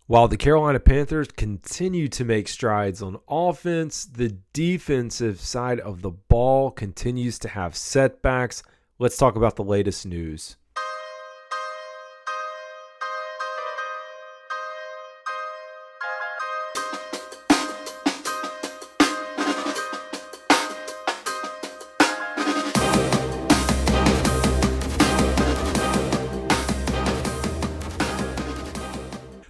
While the Carolina Panthers continue to make strides on offense, the defensive side of the ball continues to have setbacks. Let's talk about the latest news.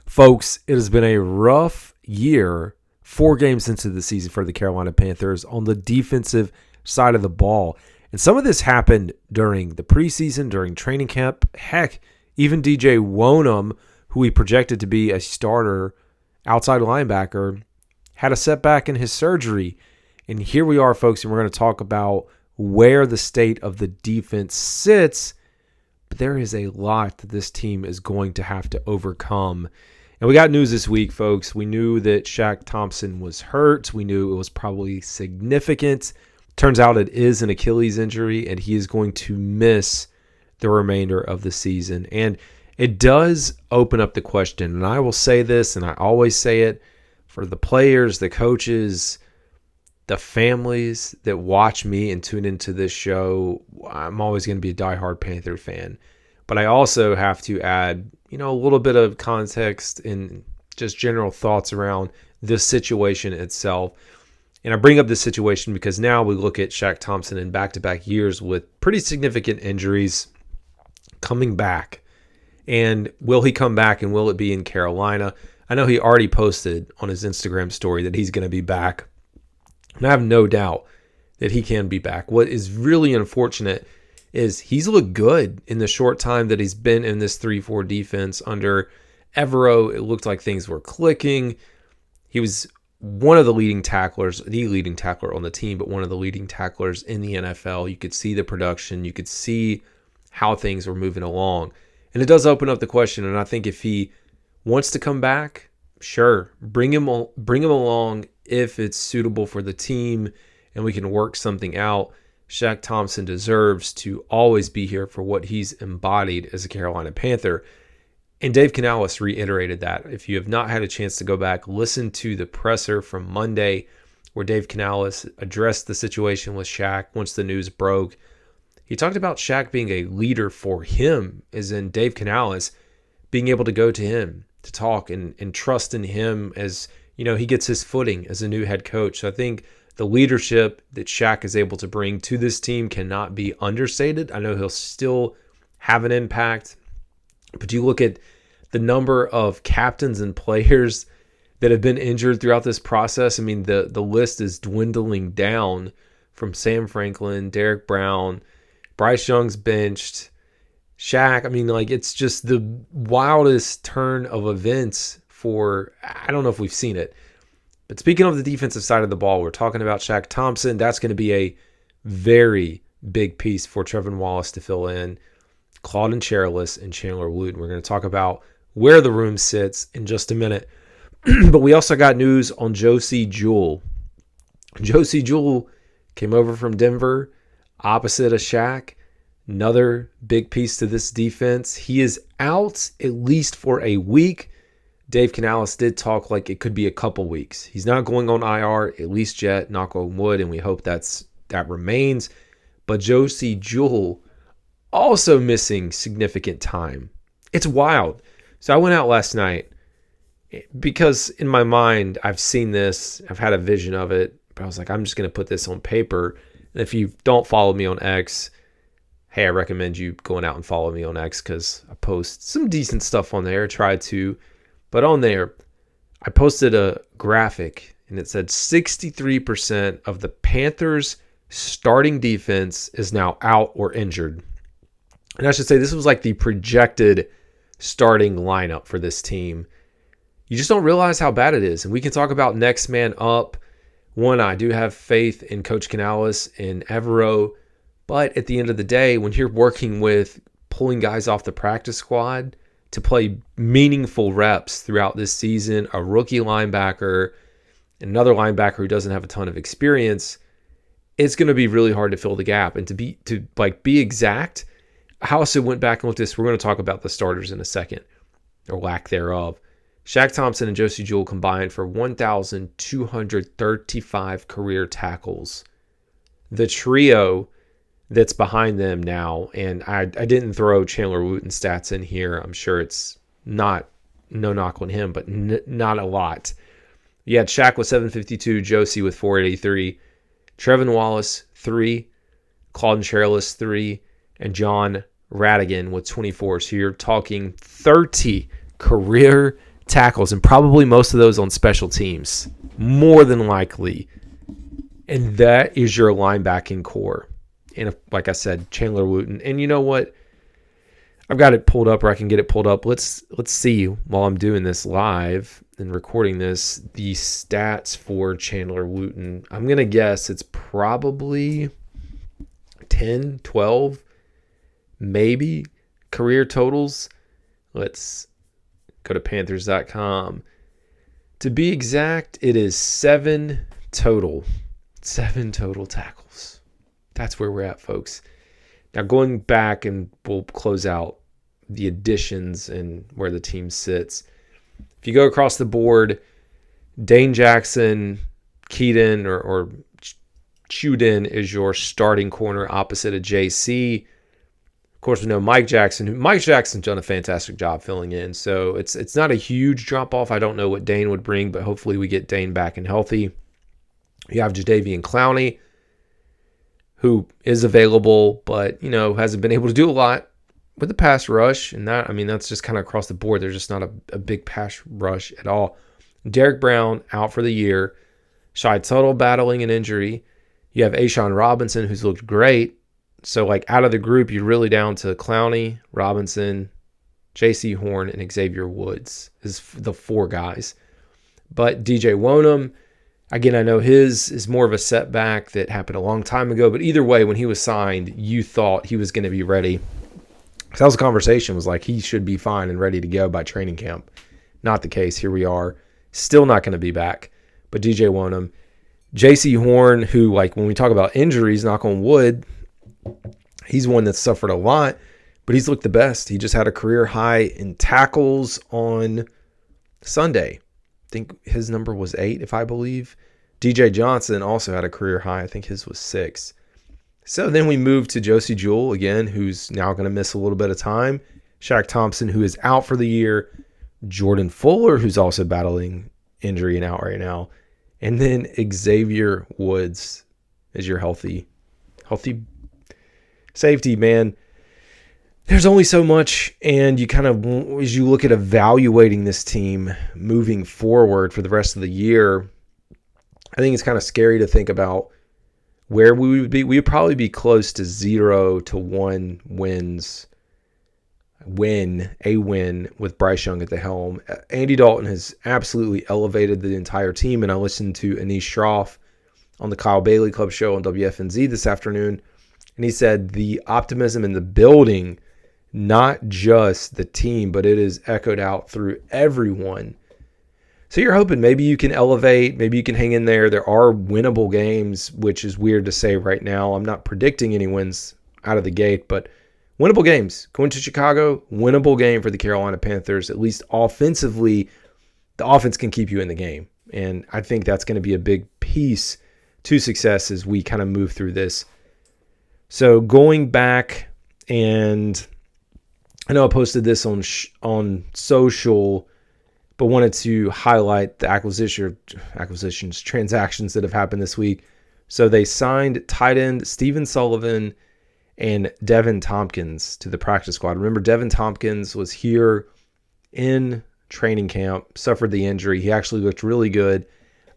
Folks, it has been a rough year, 4 games into the season for the Carolina Panthers on the defensive side of the ball. And some of this happened during the preseason, during training camp. Heck, even DJ Wonham, who we projected to be a starter outside linebacker, had a setback in his surgery. And here we are, folks, and we're going to talk about where the state of the defense sits. But there is a lot that this team is going to have to overcome. And we got news this week, folks. We knew that Shaq Thompson was hurt. We knew it was probably significant. Turns out it is an Achilles injury, and he is going to miss the remainder of the season. And it does open up the question, and I will say this, and I always say it, for the players, the coaches, the families that watch me and tune into this show, I'm always going to be a diehard Panther fan. But I also have to add, a little bit of context and just general thoughts around this situation itself. And I bring up this situation because now we look at Shaq Thompson in back-to-back years with pretty significant injuries coming back. And will he come back, and will it be in Carolina? I know he already posted on his Instagram story that he's going to be back. And I have no doubt that he can be back. What is really unfortunate is he's looked good in the short time that he's been in this 3-4 defense under Evero. It looked like things were clicking. He was one of the leading tacklers, the leading tackler on the team, but one of the leading tacklers in the NFL. You could see the production. You could see how things were moving along. And it does open up the question, and I think if he wants to come back, sure, bring him along if it's suitable for the team and we can work something out. Shaq Thompson deserves to always be here for what he's embodied as a Carolina Panther. And Dave Canales reiterated that. If you have not had a chance to go back, listen to the presser from Monday where Dave Canales addressed the situation with Shaq once the news broke. He talked about Shaq being a leader for him, as in Dave Canales being able to go to him to talk and trust in him as, he gets his footing as a new head coach. So I think the leadership that Shaq is able to bring to this team cannot be understated. I know he'll still have an impact, but you look at the number of captains and players that have been injured throughout this process. I mean, the list is dwindling down from Sam Franklin, Derek Brown, Bryce Young's benched, Shaq. I mean, it's just the wildest turn of events I don't know if we've seen it. But speaking of the defensive side of the ball, we're talking about Shaq Thompson. That's going to be a very big piece for Trevin Wallace to fill in. Claudin Cherylus and Chandler Wooten. We're going to talk about where the room sits in just a minute. But we also got news on Josey Jewell. Josey Jewell came over from Denver, opposite of Shaq. Another big piece to this defense. He is out at least for a week. Dave Canales did talk like it could be a couple weeks. He's not going on IR, at least yet, knock on wood, and we hope that remains. But Josey Jewell also missing significant time. It's wild. So I went out last night because in my mind, I've seen this. I've had a vision of it. But I was like, I'm just going to put this on paper. And if you don't follow me on X, hey, I recommend you going out and follow me on X because I post some decent stuff on there. Try to. But on there, I posted a graphic, and it said 63% of the Panthers' starting defense is now out or injured. And I should say this was like the projected starting lineup for this team. You just don't realize how bad it is. And we can talk about next man up. One, I do have faith in Coach Canales and Evero. But at the end of the day, when you're working with pulling guys off the practice squad to play meaningful reps throughout this season, a rookie linebacker, another linebacker who doesn't have a ton of experience, it's going to be really hard to fill the gap. And to be exact, I also went back and looked at this. We're going to talk about the starters in a second, or lack thereof. Shaq Thompson and Josie Jewell combined for 1,235 career tackles. The trio that's behind them now, and I didn't throw Chandler Wooten's stats in here. I'm sure it's no knock on him, but not a lot. You had Shaq with 752, Josie with 483, Trevin Wallace 3, Claude Cherilus 3, and John Radigan with 24. So you're talking 30 career tackles, and probably most of those on special teams, more than likely. And that is your linebacking core. And like I said, Chandler Wooten. And you know what? I've got it pulled up, or I can get it pulled up. Let's see while I'm doing this live and recording this, the stats for Chandler Wooten. I'm going to guess it's probably 10, 12, maybe career totals. Let's go to Panthers.com. To be exact, it is 7 total. 7 total tackles. That's where we're at, folks. Now going back, and we'll close out the additions and where the team sits. If you go across the board, Dane Jackson, Keaton, or Chuden is your starting corner opposite of JC. Of course, we know Mike Jackson. Mike Jackson's done a fantastic job filling in, so it's not a huge drop-off. I don't know what Dane would bring, but hopefully we get Dane back and healthy. You have Jadeveon Clowney, who is available, but, hasn't been able to do a lot with the pass rush. And that's just kind of across the board. There's just not a big pass rush at all. Derek Brown out for the year. Shai Tuttle battling an injury. You have Ashawn Robinson, who's looked great. So, out of the group, you're really down to Clowney, Robinson, J.C. Horn, and Xavier Woods is the 4 guys. But DJ Wonham, again, I know his is more of a setback that happened a long time ago, but either way, when he was signed, you thought he was going to be ready. So that was the conversation, was like he should be fine and ready to go by training camp. Not the case. Here we are. Still not going to be back. But DJ Wonham. J.C. Horn, who, when we talk about injuries, knock on wood, he's one that's suffered a lot, but he's looked the best. He just had a career high in tackles on Sunday. I think his number was 8, if I believe. DJ Johnson also had a career high. I think his was 6. So then we move to Josie Jewell, again, who's now going to miss a little bit of time. Shaq Thompson, who is out for the year. Jordan Fuller, who's also battling injury and out right now. And then Xavier Woods is your healthy safety, man. There's only so much, and you kind of, as you look at evaluating this team moving forward for the rest of the year, I think it's kind of scary to think about where we would be. We would probably be close to 0 to 1 wins. A win with Bryce Young at the helm. Andy Dalton has absolutely elevated the entire team, and I listened to Anish Shroff on the Kyle Bailey Club show on WFNZ this afternoon, and he said the optimism in the building, not just the team, but it is echoed out through everyone. So you're hoping maybe you can elevate, maybe you can hang in there. There are winnable games, which is weird to say right now. I'm not predicting any wins out of the gate, but winnable games. Going to Chicago, winnable game for the Carolina Panthers. At least offensively, the offense can keep you in the game. And I think that's going to be a big piece to success as we kind of move through this. So going back, and I know I posted this on social, but wanted to highlight the transactions that have happened this week. So they signed tight end Steven Sullivan and Devin Tompkins to the practice squad. Remember, Devin Tompkins was here in training camp, suffered the injury. He actually looked really good.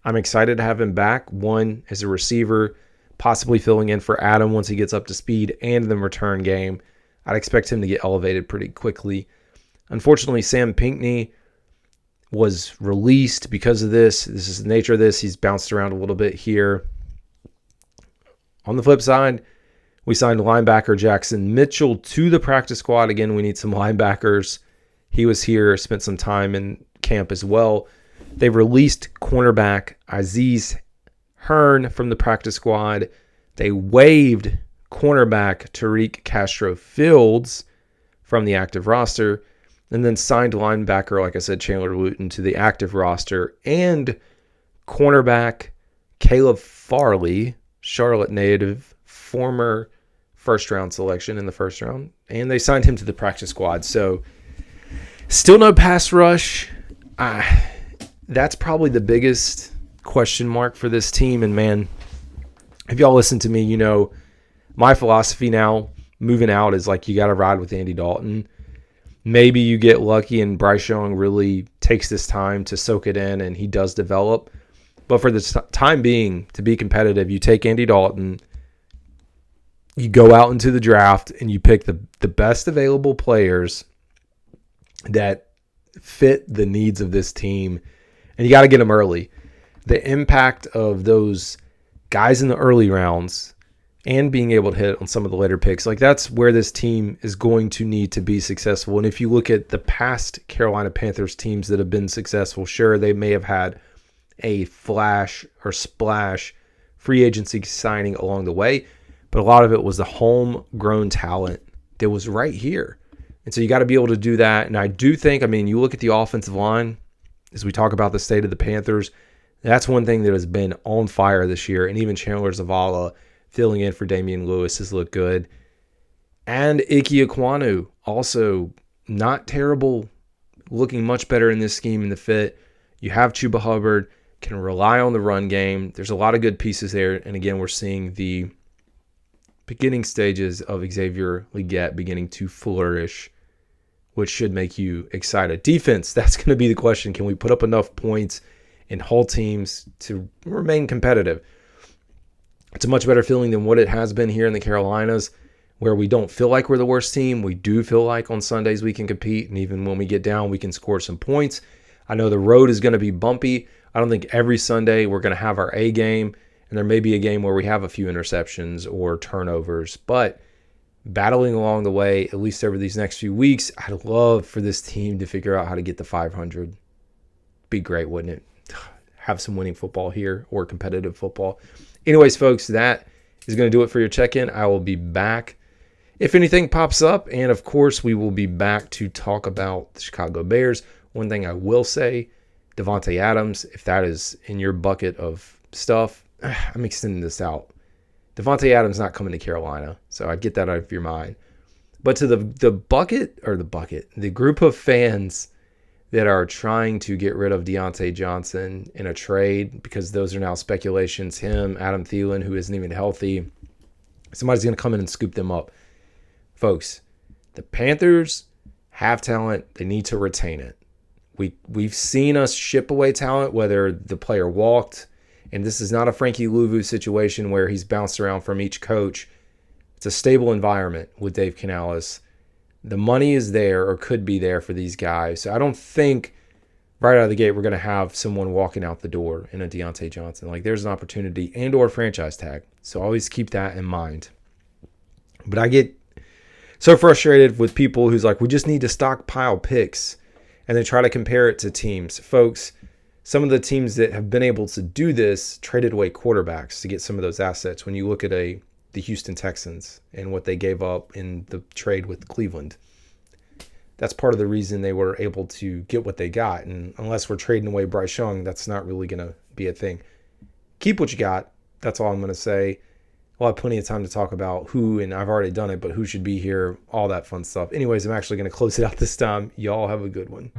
I'm excited to have him back, one as a receiver, possibly filling in for Adam once he gets up to speed, and the return game. I'd expect him to get elevated pretty quickly. Unfortunately, Sam Pinckney was released because of this. This is the nature of this. He's bounced around a little bit here. On the flip side, we signed linebacker Jackson Mitchell to the practice squad. Again, we need some linebackers. He was here, spent some time in camp as well. They released cornerback Aziz Hearn from the practice squad. They waived cornerback Tariq Castro Fields from the active roster. and then signed linebacker, like I said, Chandler Luton to the active roster, and cornerback Caleb Farley, Charlotte native, former first-round selection in the first round, and they signed him to the practice squad. So still no pass rush. That's probably the biggest question mark for this team. And, man, if y'all listen to me, you know my philosophy now moving out is like you got to ride with Andy Dalton. Maybe you get lucky and Bryce Young really takes this time to soak it in and he does develop. But for the time being, to be competitive, you take Andy Dalton, you go out into the draft, and you pick the best available players that fit the needs of this team. And you got to get them early. The impact of those guys in the early rounds and being able to hit on some of the later picks, like that's where this team is going to need to be successful. And if you look at the past Carolina Panthers teams that have been successful, sure, they may have had a flash or splash free agency signing along the way, but a lot of it was the homegrown talent that was right here. And so you got to be able to do that. And I do think, I mean, you look at the offensive line, as we talk about the state of the Panthers, that's one thing that has been on fire this year. And even Chandler Zavala filling in for Damian Lewis has looked good. And Ike Ekwonu, also not terrible, looking much better in this scheme in the fit. You have Chuba Hubbard, can rely on the run game. There's a lot of good pieces there. And again, we're seeing the beginning stages of Xavier Legette beginning to flourish, which should make you excited. Defense, that's going to be the question. Can we put up enough points and hold teams to remain competitive? It's a much better feeling than what it has been here in the Carolinas, where we don't feel like we're the worst team. We do feel like on Sundays we can compete, and even when we get down, we can score some points. I know the road is going to be bumpy. I don't think every Sunday we're going to have our A game, and there may be a game where we have a few interceptions or turnovers, but battling along the way, at least over these next few weeks, I'd love for this team to figure out how to get to 500. Be great, wouldn't it? Have some winning football here or competitive football. Anyways, folks, that is going to do it for your check-in. I will be back if anything pops up, and of course, we will be back to talk about the Chicago Bears. One thing I will say, Davante Adams, if that is in your bucket of stuff, I'm extending this out. Davante Adams not coming to Carolina, so I get that out of your mind. But to the group of fans that are trying to get rid of Deontay Johnson in a trade, because those are now speculations, him, Adam Thielen, who isn't even healthy, somebody's going to come in and scoop them up. Folks, the Panthers have talent. They need to retain it. We've seen us ship away talent, whether the player walked, and this is not a Frankie Louvu situation where he's bounced around from each coach. It's a stable environment with Dave Canales. The money is there, or could be there, for these guys. So I don't think right out of the gate we're going to have someone walking out the door in a Deontay Johnson. Like, there's an opportunity and or franchise tag. So always keep that in mind. But I get so frustrated with people who's like, we just need to stockpile picks, and they try to compare it to teams. Folks, some of the teams that have been able to do this traded away quarterbacks to get some of those assets. When you look at the Houston Texans and what they gave up in the trade with Cleveland, that's part of the reason they were able to get what they got. And unless we're trading away Bryce Young, that's not really going to be a thing. Keep what you got. That's all I'm going to say. We'll have plenty of time to talk about who, and I've already done it, but who should be here, all that fun stuff. Anyways, I'm actually going to close it out this time. Y'all have a good one.